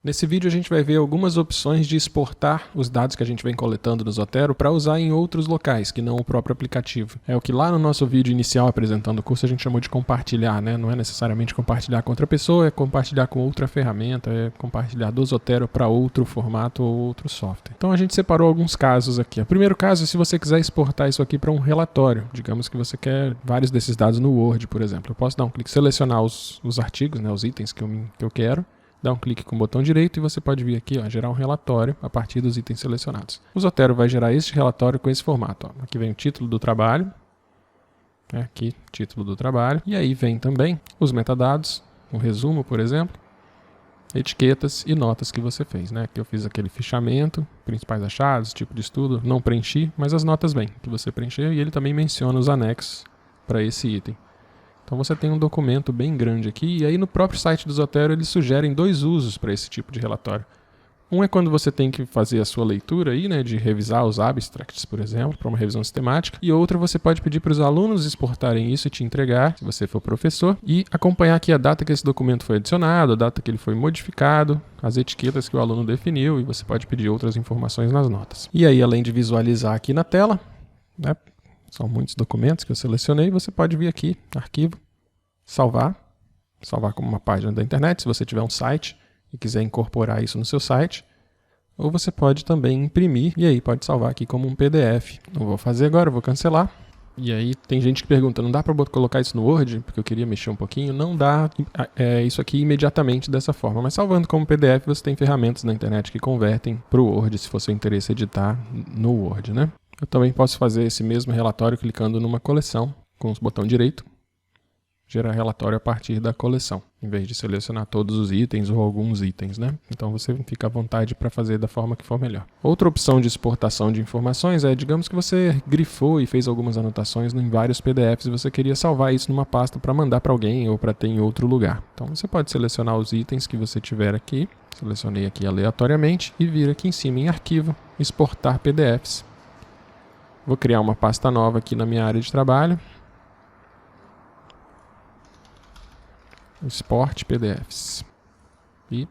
Nesse vídeo a gente vai ver algumas opções de exportar os dados que a gente vem coletando no Zotero para usar em outros locais, que não o próprio aplicativo. É o que lá no nosso vídeo inicial apresentando o curso a gente chamou de compartilhar, né? Não é necessariamente compartilhar com outra pessoa, é compartilhar com outra ferramenta, é compartilhar do Zotero para outro formato ou outro software. Então a gente separou alguns casos aqui. O primeiro caso é se você quiser exportar isso aqui para um relatório. Digamos que você quer vários desses dados no Word, por exemplo. Eu posso dar um clique, selecionar os artigos, né, os itens que eu quero. Dá um clique com o botão direito e você pode vir aqui, gerar um relatório a partir dos itens selecionados. O Zotero vai gerar este relatório com esse formato. Aqui vem o título do trabalho, aqui título do trabalho, e aí vem também os metadados, o resumo, por exemplo, etiquetas e notas que você fez. Aqui eu fiz aquele fichamento, principais achados, tipo de estudo, não preenchi, mas as notas vêm, que você preencheu, e ele também menciona os anexos para esse item. Então você tem um documento bem grande aqui, e aí no próprio site do Zotero eles sugerem dois usos para esse tipo de relatório. Um é quando você tem que fazer a sua leitura aí, de revisar os abstracts, por exemplo, para uma revisão sistemática. E outra você pode pedir para os alunos exportarem isso e te entregar, se você for professor, e acompanhar aqui a data que esse documento foi adicionado, a data que ele foi modificado, as etiquetas que o aluno definiu, e você pode pedir outras informações nas notas. E aí, além de visualizar aqui na tela, são muitos documentos que eu selecionei, você pode vir aqui, arquivo, salvar como uma página da internet, se você tiver um site e quiser incorporar isso no seu site, ou você pode também imprimir, e aí pode salvar aqui como um PDF. Não vou fazer agora, eu vou cancelar. E aí tem gente que pergunta, não dá para colocar isso no Word? Porque eu queria mexer um pouquinho. Não dá isso aqui imediatamente dessa forma, mas salvando como PDF você tem ferramentas na internet que convertem para o Word, se for seu interesse editar no Word, né? Eu também posso fazer esse mesmo relatório clicando numa coleção com o botão direito, gerar relatório a partir da coleção, em vez de selecionar todos os itens ou alguns itens, né? Então você fica à vontade para fazer da forma que for melhor. Outra opção de exportação de informações é, digamos que você grifou e fez algumas anotações em vários PDFs e você queria salvar isso numa pasta para mandar para alguém ou para ter em outro lugar. Então você pode selecionar os itens que você tiver aqui, selecionei aqui aleatoriamente e vir aqui em cima em arquivo, exportar PDFs. Vou criar uma pasta nova aqui na minha área de trabalho. Export PDFs. E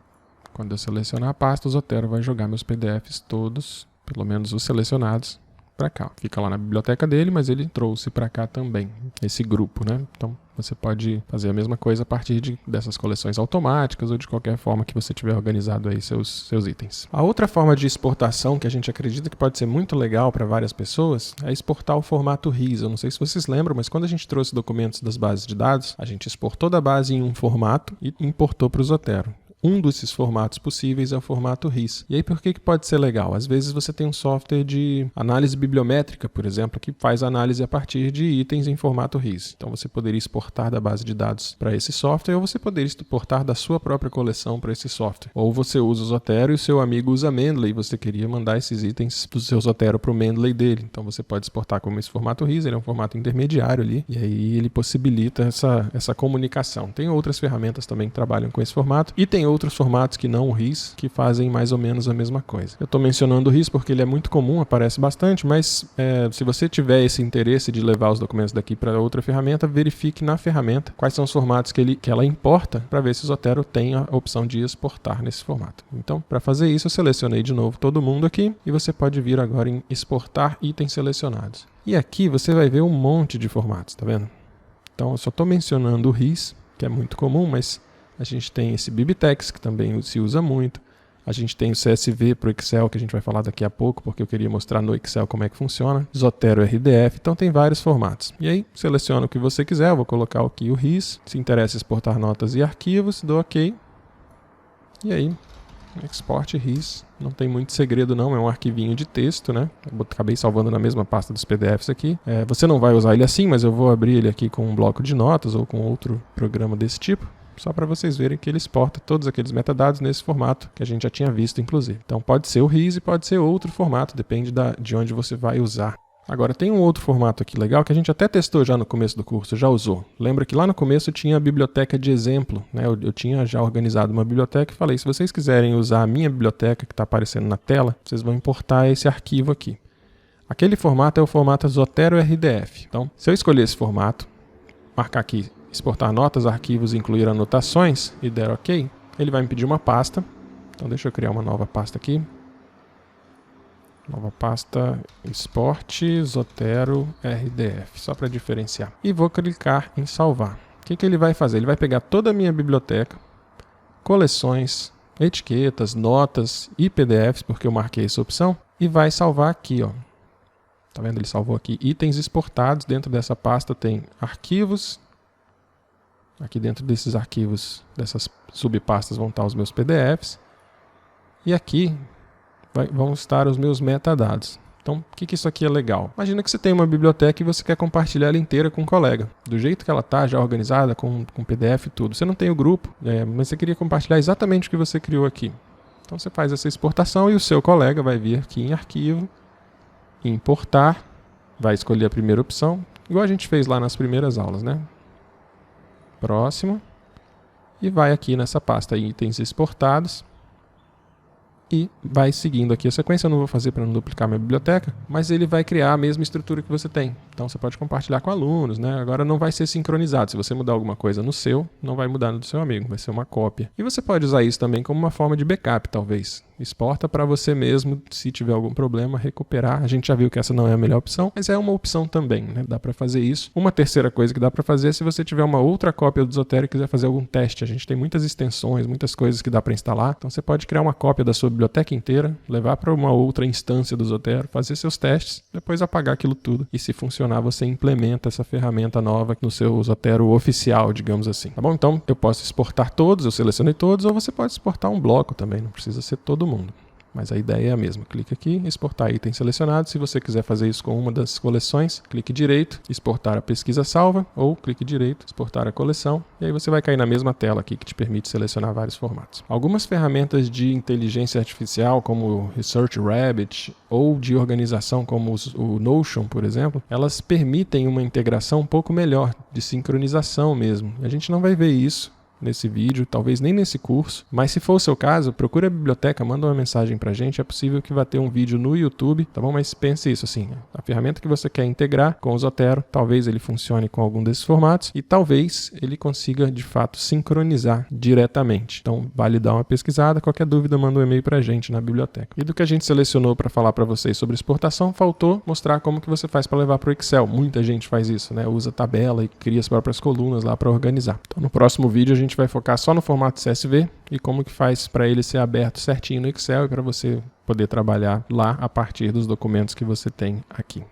quando eu selecionar a pasta, o Zotero vai jogar meus PDFs todos, pelo menos os selecionados, para cá. Fica lá na biblioteca dele, mas ele trouxe para cá também, esse grupo, né? Então você pode fazer a mesma coisa a partir dessas coleções automáticas ou de qualquer forma que você tiver organizado aí seus itens. A outra forma de exportação que a gente acredita que pode ser muito legal para várias pessoas é exportar o formato RIS. Eu não sei se vocês lembram, mas quando a gente trouxe documentos das bases de dados, a gente exportou da base em um formato e importou para o Zotero. Um desses formatos possíveis é o formato RIS. E aí por que pode ser legal? Às vezes você tem um software de análise bibliométrica, por exemplo, que faz análise a partir de itens em formato RIS. Então você poderia exportar da base de dados para esse software, ou você poderia exportar da sua própria coleção para esse software. Ou você usa o Zotero e o seu amigo usa Mendeley e você queria mandar esses itens do seu Zotero para o Mendeley dele. Então você pode exportar como esse formato RIS, ele é um formato intermediário ali, e aí ele possibilita essa comunicação. Tem outras ferramentas também que trabalham com esse formato, e tem outros formatos que não o RIS, que fazem mais ou menos a mesma coisa. Eu estou mencionando o RIS porque ele é muito comum, aparece bastante, mas se você tiver esse interesse de levar os documentos daqui para outra ferramenta, verifique na ferramenta quais são os formatos que ela importa, para ver se o Zotero tem a opção de exportar nesse formato. Então, para fazer isso, eu selecionei de novo todo mundo aqui, e você pode vir agora em exportar itens selecionados. E aqui você vai ver um monte de formatos, tá vendo? Então, eu só estou mencionando o RIS, que é muito comum, mas a gente tem esse BibTeX, que também se usa muito. A gente tem o CSV para o Excel, que a gente vai falar daqui a pouco, porque eu queria mostrar no Excel como é que funciona. Zotero RDF, então tem vários formatos. E aí, seleciona o que você quiser, eu vou colocar aqui o RIS. Se interessa exportar notas e arquivos, dou OK. E aí, export RIS. Não tem muito segredo não, é um arquivinho de texto, né? Eu acabei salvando na mesma pasta dos PDFs aqui. Você não vai usar ele assim, mas eu vou abrir ele aqui com um bloco de notas ou com outro programa desse tipo, só para vocês verem que ele exporta todos aqueles metadados nesse formato que a gente já tinha visto, inclusive. Então pode ser o RIS e pode ser outro formato, depende de onde você vai usar. Agora tem um outro formato aqui legal que a gente até testou já no começo do curso, já usou. Lembra que lá no começo tinha a biblioteca de exemplo, né? Eu tinha já organizado uma biblioteca e falei, se vocês quiserem usar a minha biblioteca que está aparecendo na tela, vocês vão importar esse arquivo aqui. Aquele formato é o formato Zotero RDF. Então, se eu escolher esse formato, marcar aqui exportar notas, arquivos e incluir anotações e der OK, ele vai me pedir uma pasta Então deixa eu criar uma nova pasta aqui. Nova pasta Esporte Zotero RDF, só para diferenciar. E vou clicar em salvar. O que ele vai fazer? Ele vai pegar toda a minha biblioteca, coleções, etiquetas, notas e PDFs, porque eu marquei essa opção, e vai salvar aqui, ó. Tá vendo? Ele salvou aqui itens exportados. Dentro dessa pasta tem arquivos. Aqui dentro desses arquivos, dessas subpastas, vão estar os meus PDFs. E aqui vão estar os meus metadados. Então, o que isso aqui é legal? Imagina que você tem uma biblioteca e você quer compartilhar ela inteira com um colega. Do jeito que ela está, já organizada, com PDF e tudo. Você não tem o grupo, mas você queria compartilhar exatamente o que você criou aqui. Então, você faz essa exportação e o seu colega vai vir aqui em Arquivo, Importar, vai escolher a primeira opção, igual a gente fez lá nas primeiras aulas, né? Próximo. E vai aqui nessa pasta Itens Exportados. E vai seguindo aqui a sequência. Eu não vou fazer para não duplicar minha biblioteca, mas ele vai criar a mesma estrutura que você tem. Então você pode compartilhar com alunos, né? Agora não vai ser sincronizado. Se você mudar alguma coisa no seu, não vai mudar no do seu amigo, vai ser uma cópia. E você pode usar isso também como uma forma de backup, talvez. Exporta para você mesmo, se tiver algum problema, recuperar. A gente já viu que essa não é a melhor opção, mas é uma opção também, né? Dá para fazer isso. Uma terceira coisa que dá para fazer é se você tiver uma outra cópia do Zotero e quiser fazer algum teste. A gente tem muitas extensões, muitas coisas que dá para instalar. Então você pode criar uma cópia da sua biblioteca inteira, levar para uma outra instância do Zotero, fazer seus testes, depois apagar aquilo tudo. E se funcionar, você implementa essa ferramenta nova no seu Zotero oficial, digamos assim. Tá bom? Então eu posso exportar todos, eu selecionei todos, ou você pode exportar um bloco também, não precisa ser todo mundo. Mas a ideia é a mesma. Clique aqui, exportar item selecionado. Se você quiser fazer isso com uma das coleções, clique direito, exportar a pesquisa salva, ou clique direito, exportar a coleção. E aí você vai cair na mesma tela aqui que te permite selecionar vários formatos. Algumas ferramentas de inteligência artificial, como o Research Rabbit, ou de organização como o Notion, por exemplo, elas permitem uma integração um pouco melhor, de sincronização mesmo. A gente não vai ver isso nesse vídeo, talvez nem nesse curso, mas se for o seu caso, procure a biblioteca, manda uma mensagem pra gente, é possível que vá ter um vídeo no YouTube, tá bom? Mas pense isso assim, a ferramenta que você quer integrar com o Zotero, talvez ele funcione com algum desses formatos e talvez ele consiga de fato sincronizar diretamente. Então vale dar uma pesquisada, qualquer dúvida manda um e-mail pra gente na biblioteca. E do que a gente selecionou para falar para vocês sobre exportação, faltou mostrar como que você faz para levar para o Excel. Muita gente faz isso, né? Usa tabela e cria as próprias colunas lá para organizar. Então no próximo vídeo a gente vai focar só no formato CSV e como que faz para ele ser aberto certinho no Excel e para você poder trabalhar lá a partir dos documentos que você tem aqui.